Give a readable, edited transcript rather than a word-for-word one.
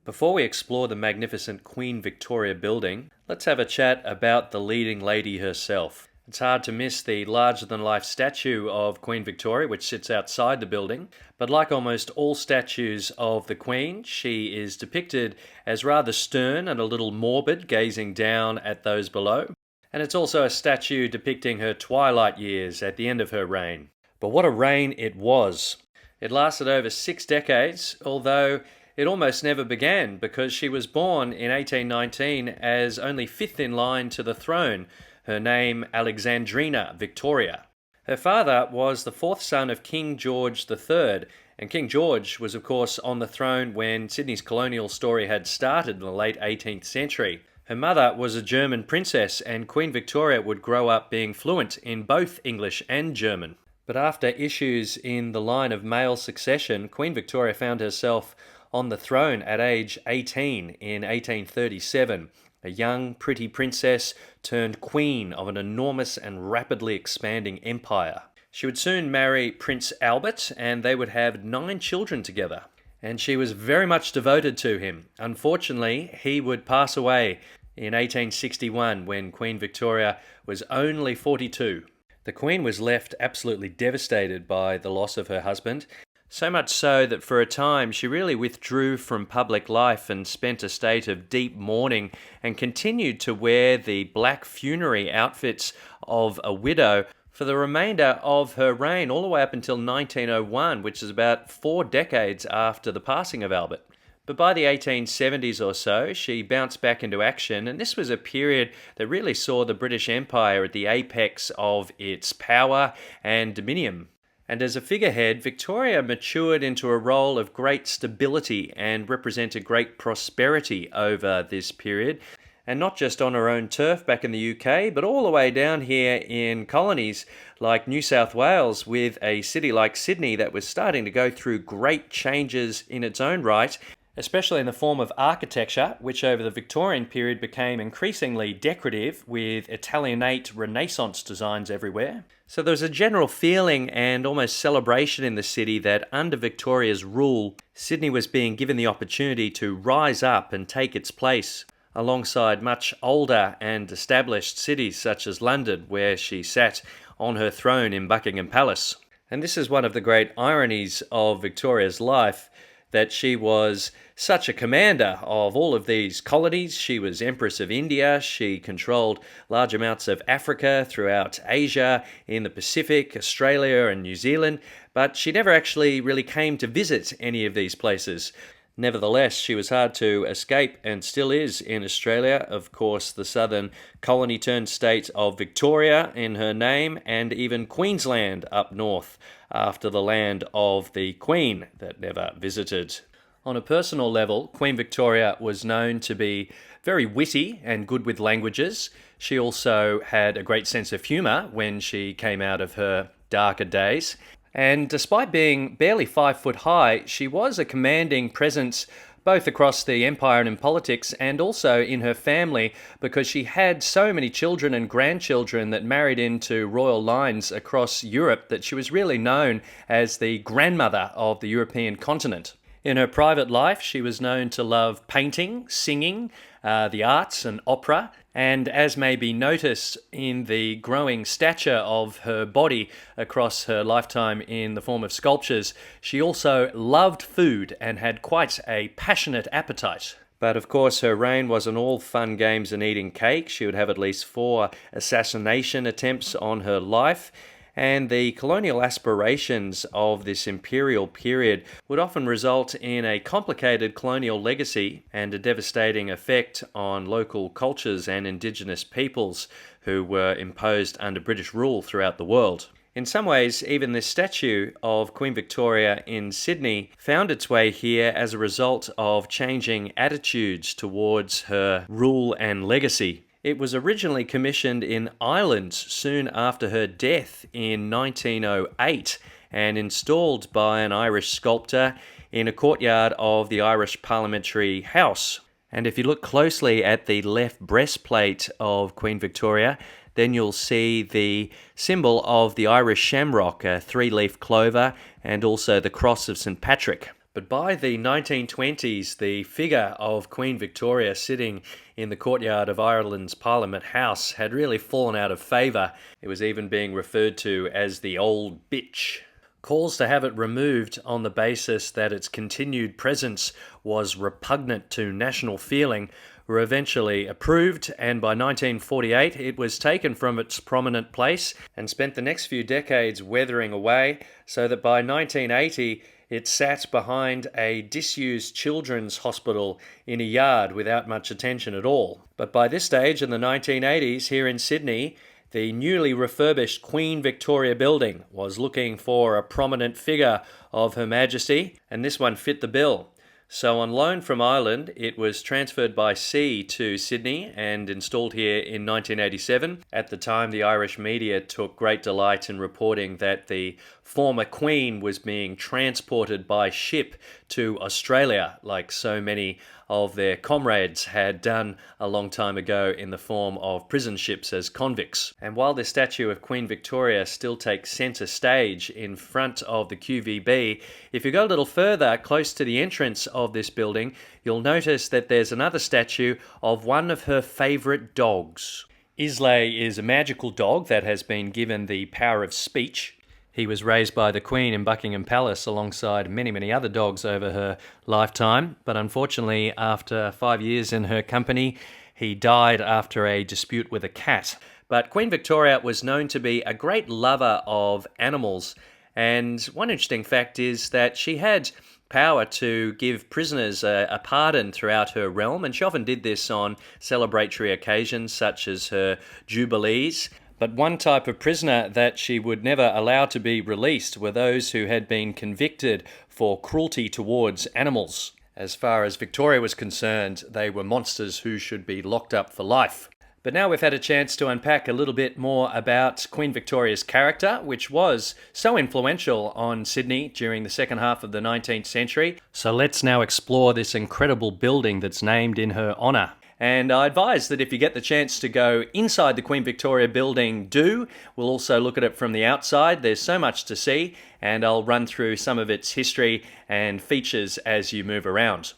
Before we explore the magnificent Queen Victoria building, let's have a chat about the leading lady herself. It's hard to miss the larger-than-life statue of Queen Victoria, which sits outside the building. But like almost all statues of the Queen, she is depicted as rather stern and a little morbid, gazing down at those below. And it's also a statue depicting her twilight years at the end of her reign. But what a reign it was! It lasted over 6 decades, although it almost never began because she was born in 1819 as only 5th in line to the throne, her name Alexandrina Victoria. Her father was the 4th son of King George III, and King George was of course on the throne when Sydney's colonial story had started in the late 18th century. Her mother was a German princess, and Queen Victoria would grow up being fluent in both English and German. But after issues in the line of male succession, Queen Victoria found herself on the throne at age 18 in 1837, a young, pretty princess turned queen of an enormous and rapidly expanding empire. She would soon marry Prince Albert, and they would have 9 children together. And she was very much devoted to him. Unfortunately, he would pass away in 1861 when Queen Victoria was only 42. The Queen was left absolutely devastated by the loss of her husband. So much so that for a time she really withdrew from public life and spent a state of deep mourning and continued to wear the black funerary outfits of a widow for the remainder of her reign, all the way up until 1901, which is about 4 decades after the passing of Albert. But by the 1870s or so, she bounced back into action, and this was a period that really saw the British Empire at the apex of its power and dominion. And as a figurehead, Victoria matured into a role of great stability and represented great prosperity over this period. And not just on her own turf back in the UK, but all the way down here in colonies like New South Wales, with a city like Sydney that was starting to go through great changes in its own right, especially in the form of architecture, which over the Victorian period became increasingly decorative with Italianate Renaissance designs everywhere. So there was a general feeling and almost celebration in the city that under Victoria's rule, Sydney was being given the opportunity to rise up and take its place alongside much older and established cities such as London, where she sat on her throne in Buckingham Palace. And this is one of the great ironies of Victoria's life, that she was such a commander of all of these colonies. She was Empress of India, she controlled large amounts of Africa, throughout Asia, in the Pacific, Australia and New Zealand, but she never actually really came to visit any of these places. Nevertheless, she was hard to escape and still is in Australia. Of course, the southern colony-turned-state of Victoria in her name, and even Queensland up north, after the land of the Queen that never visited. On a personal level, Queen Victoria was known to be very witty and good with languages. She also had a great sense of humour when she came out of her darker days. And despite being barely 5 foot high, she was a commanding presence both across the empire and in politics, and also in her family, because she had so many children and grandchildren that married into royal lines across Europe that she was really known as the grandmother of the European continent. In her private life, she was known to love painting, singing, the arts and opera, and as may be noticed in the growing stature of her body across her lifetime in the form of sculptures, she also loved food and had quite a passionate appetite. But of course her reign wasn't all fun games and eating cake. She would have at least 4 assassination attempts on her life, and the colonial aspirations of this imperial period would often result in a complicated colonial legacy and a devastating effect on local cultures and indigenous peoples who were imposed under British rule throughout the world. In some ways, even this statue of Queen Victoria in Sydney found its way here as a result of changing attitudes towards her rule and legacy. It was originally commissioned in Ireland soon after her death in 1908 and installed by an Irish sculptor in a courtyard of the Irish Parliamentary House. And if you look closely at the left breastplate of Queen Victoria, then you'll see the symbol of the Irish shamrock, a 3-leaf clover, and also the cross of St. Patrick. But by the 1920s, the figure of Queen Victoria sitting in the courtyard of Ireland's Parliament House had really fallen out of favour. It was even being referred to as the old bitch. Calls to have it removed on the basis that its continued presence was repugnant to national feeling were eventually approved, and by 1948 it was taken from its prominent place and spent the next few decades weathering away, so that by 1980 it sat behind a disused children's hospital in a yard without much attention at all. But by this stage, in the 1980s, here in Sydney, the newly refurbished Queen Victoria building was looking for a prominent figure of Her Majesty, and this one fit the bill. So on loan from Ireland, it was transferred by sea to Sydney and installed here in 1987. At the time, the Irish media took great delight in reporting that the former Queen was being transported by ship to Australia, like so many of their comrades had done a long time ago in the form of prison ships as convicts. And while the statue of Queen Victoria still takes centre stage in front of the QVB, if you go a little further, close to the entrance of this building, you'll notice that there's another statue of one of her favourite dogs. Islay is a magical dog that has been given the power of speech. He was raised by the Queen in Buckingham Palace alongside many other dogs over her lifetime, but unfortunately, after 5 years in her company, he died after a dispute with a cat. But Queen Victoria was known to be a great lover of animals, and one interesting fact is that she had power to give prisoners a pardon throughout her realm, and she often did this on celebratory occasions such as her jubilees. But one type of prisoner that she would never allow to be released were those who had been convicted for cruelty towards animals. As far as Victoria was concerned, they were monsters who should be locked up for life. But now we've had a chance to unpack a little bit more about Queen Victoria's character, which was so influential on Sydney during the second half of the 19th century. So let's now explore this incredible building that's named in her honour. And I advise that if you get the chance to go inside the Queen Victoria building, do. We'll also look at it from the outside. There's so much to see, and I'll run through some of its history and features as you move around.